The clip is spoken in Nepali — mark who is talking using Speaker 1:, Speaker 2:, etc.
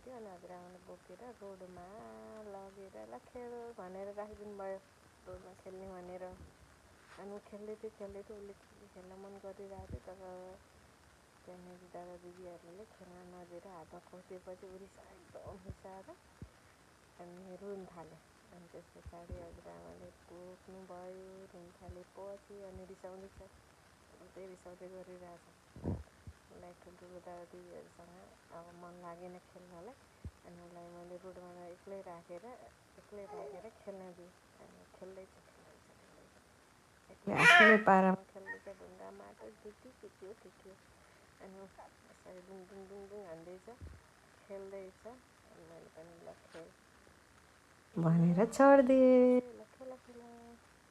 Speaker 1: थियो अनि हजुरआमाले बोकेर रोडमा लगेर ल खेल भनेर राखिदिनु भयो रोडमा खेल्ने भनेर। अनि ऊ खेल्दै थियो उसले के खेल्न मन गरिरहेको थियो तर त्यहाँनिर दादा दिदीहरूले खेल्न नदिएर हातमा खोसेपछि ऊ एकदम रिसाएर अनि रुन थाल्यो। अनि त्यस पछाडि हजुरआमाले बोक्नु भयो, रुन थालेपछि अनि रिसाउँदैछ, रिसाउँदै गरिरहेछ। उसलाई ठुल्ठुलो दादा दिदीहरूसँग अब मन लागेन खेल्नलाई। अनि उसलाई मैले रोडमा एक्लै राखेर खेल्न दिएँ। अनि खेल्दैछ एक्लै आफ्नै पारामा खेल्दैछ, ढुङ्गा माटो के के हो। अनि यसरी डुङ डुङ डुङ डुङ हान्दैछ, खेल्दैछ। अनि मैले पनि ल खेल भनेर छोडिदिएँ। ल खेल।